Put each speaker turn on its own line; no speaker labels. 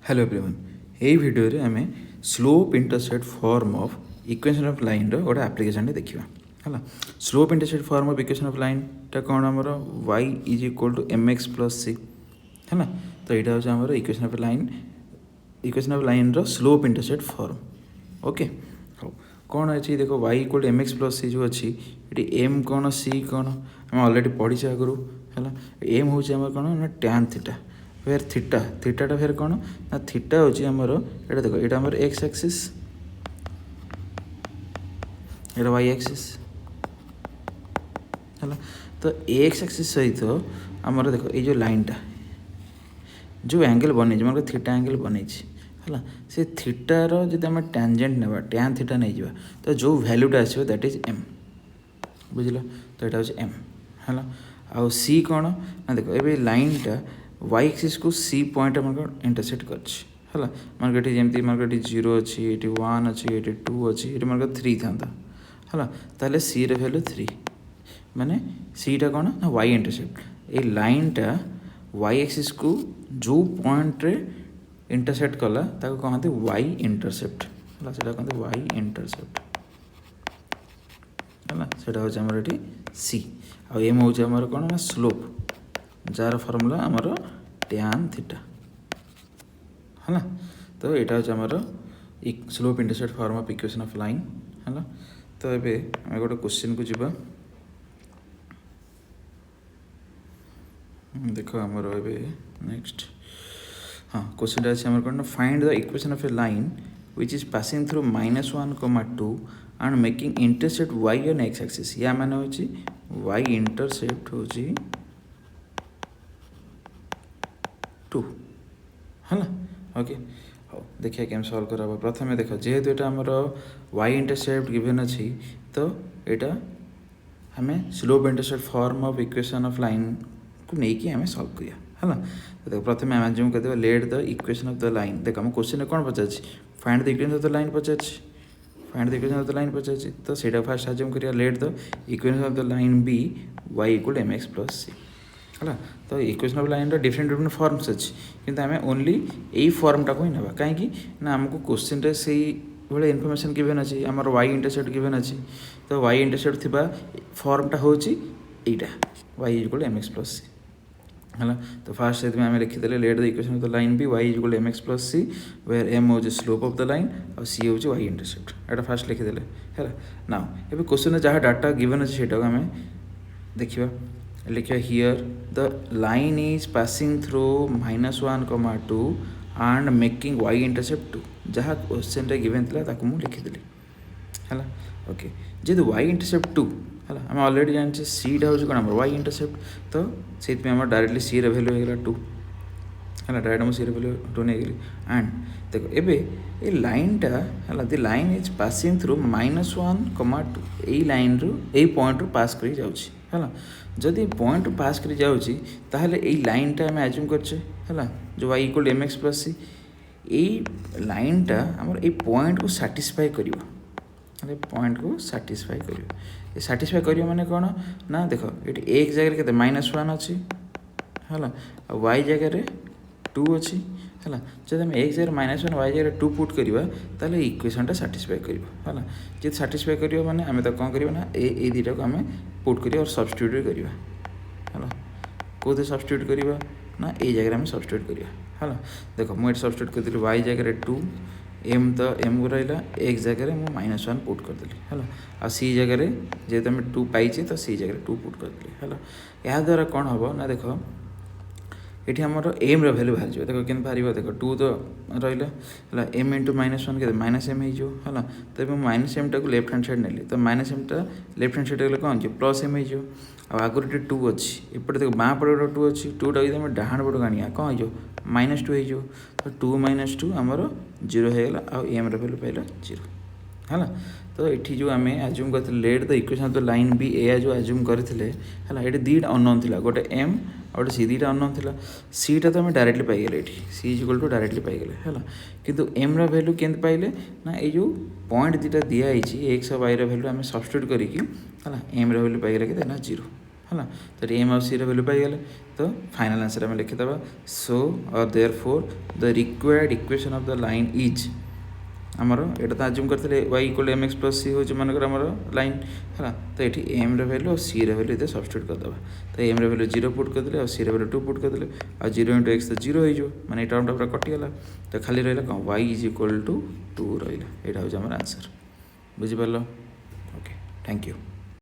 Hello everyone यही video रे आम slope intercept form of equation of line गोटे एप्लिकेशन देखा है। Slope intercept form of equation of line टा कौन आमर y is equal to M X plus C है। तो यहाँ हूँ आमर इक्वेशन ऑफ लाइन रो स्लोप इंटरसेप्ट फॉर्म। ओके हाँ कौन अच्छी देख y equal to M X plus C जो अच्छी ये एम कौन सी कौन आम अलरेडी पढ़ीचे आगु है। एम हूँ कौन ना टैन थीटा फिर थीटा थीटाटा फिर कौन ना थीटा हूँ आमर ये देख ये आमर एक्स एक्सिस ये वाई एक्सिस है। तो एक्स एक्सिस सहित आमर देख ये जो लाइनटा जो एंगल बन मैं थीटा एंगल बन है से थीटार जब आम टेंजेंट ना टैन थीटा नहीं जा तो जो भैल्यूटा आसो दैट इज एम बुझल। तो यहाँ हूँ एम है। आउ सी कौन ना देख ये लाइनटा वाई एक्सिस को सी पॉइंट इंटरसेक्ट कर मार्केट जमी मार्केट 0 अच्छी ये 1 अच्छी ये 2 अच्छी ये मार्केट 3 था है। ताहले सी रे वैल्यू 3 माने सीटा कौन ना वाई इंटरसेप्ट ये लाइनटा वाई एक्सिस को जो पॉइंट रे इंटरसेक्ट कला ताको कहते वाई इंटरसेप्ट है। सेटा कहते वाई इंटरसेप्ट है। सेटा हूँ आमर ये सी आ एम हूँ आमर कौन ना स्लोप जार फर्मुला आमर टैन थीटा है। तो यहाँ हूँ आमर slope intercept form of equation of line है। तो ये आम गोटे क्वेश्चन को जीवा देख आमर ए नेक्स्ट हाँ क्वेश्चन अच्छे आमर कौन find the equation of a line which is passing through -1, 2 and making intercept Y on X axis या माने हूँ वाई इंटरसेप्ट हूँ 2 है। ओके हाँ देखिए केम सल्व करा प्रथम देख जेहेतु यहाँ आमर वाई इंटरसेप्ट गिवन अच्छी तो यहाँ आम slope intercept form of equation of line को लेकिन आम सल्व करिया है। तो देख प्रथम आम जो कहते let the equation of the line देख आम क्वेश्चन कौन पचार find the equation of the line पचार find the equation of the line पचार तो सहीटा फास्ट आज्यूम करिया let the equation of the line be Y equal M X plus C है। तो equation of line different different forms अच्छी किंतु आम ओनली यही फॉर्मटा को ही ना कहीं ना आमको क्वेश्चन रे से भाई इनफर्मेशन गिवन अच्छी आमर वाई इंटरसेप्ट गिवन अच्छी तो वाई इंटरसेप्ट थी फॉर्मटा हूँ यहाँ Y equal M X plus C है। तो फास्ट से आम लिखीदे let the equation of the line be Y equal M X plus C where M हूँ स्लोप ऑफ द लाइन और सी हूँ वाई इंटरसेप्ट यहाँ फास्ट लिखीदे है। नाउ ये क्वेश्चन जहाँ डाटा गिवन अच्छे से आम देखा लिखा here the line is passing through -1, 2 and making Y intercept 2 जहाँ क्वेश्चन रे गिवन था मुझे लिखीदी है। ओके जेहतु वाई इंटरसेप्ट 2 है आम अलरेडी जानते सीटा हूँ कौन वाई इंटरसेप्ट तो से डायरेक्टली सी रे वैल्यू होगा 2 है डायरेक्ट मुझे सी रे वैल्यू 2 नहीं गली एंड देखो ये लाइनटा है the line is passing through -1, 2 यही लाइन रु यही पॉइंट रु पास कर जाऊँगी है। जदि पॉइंट पास कर जाऊँगी ताहले यही लाइनटा आम आज्यूम करछे है जो Y equal M X plus C यही लाइनटा आमर ये पॉइंट को साटिस्फाई कर पॉइंट को साटिस्फाई कर साटिस्फाई कर माने कौन ना देख ये एक जगह के -1 अच्छी है वाई जगह 2 अच्छी है। जब आम एक जगह -1 वाई जगह 2 पुट करवा ताले इक्वेशनटा साटिस्फाई कर जी साटिस्फाई कर माने आम तो कौन करना ये दुटा को आम पुट कर और सब्स्टिट्यूट करवा है कौन सब्स्टिट्यूट करवा ना ये जगह आम सब्स्टिट्यूट करवा है। देख मुझे सब्स्टिट्यूट करदेली वाई जगह 2 एम तो एम को रहा एक जगह मुझे -1 पुट करदेली है आ सी जगह जेहेतु आम 2 पाइचे तो सी जगह 2 पुट करदेली है। या द्वारा कौन हम ना देख ये आमर एम वैल्यू बाहर जाए देख के बाहर देख 2 तो रहा है एम इंटू -1 के -m है। तो ये -m टाक लेफ्ट हैंड साइड नेली तो -m टा लेफ्ट हैंड साइड गले कौन हो +m हो आगुरी 2 अच्छी एपटे देख बाँ पटे गोटे 2 अच्छी 2 टाक आम डाण पटक आने कौन हो -2 हो तो 2 - 2 आमर 0 होगा आउ एम वैल्यू पाइला 0 है। तो ये जो आम आज्यूम करते let the equation of the line be A जो आज्यूम करते है ये दुईटा अननोन थी गोटे एम और सी दुईटा अननोन थी सीटा तो आम डायरेक्टली पाइगले ये सी इज इक्वल टू डायरेक्टली पाइगले है किंतु एम वैल्यू केमती पाइले ना ये जो पॉइंट दुईटा दिखाई एक्स और वाई वैल्यू आम सब्स्टिट्यूट करके एम वैल्यू पाइगले के 0 है तो एम और सी वैल्यू पाइगले तो फाइनाल आंसर आम लिखिदे सो और therefore the required equation of the line is आमर एटा तो आज्यूम करते Y equal M X plus C हूँ मनकर आमर लाइन है तो ये एम रैल्यू और सी रैल्यू ये सब्स्टिट्यूट करदे तो एम रैल्यू 0 पुट करदे और सी रैल्यू 2 पुट करदे आ 0 इंटू एक्स तो 0 हो माने टर्मटा पूरा कटिगला तो खाली रहा कौन वाई इज इक्वल टू 2 रहा यहाँ हूँ आम आंसर बुझिपार ओके थैंक यू।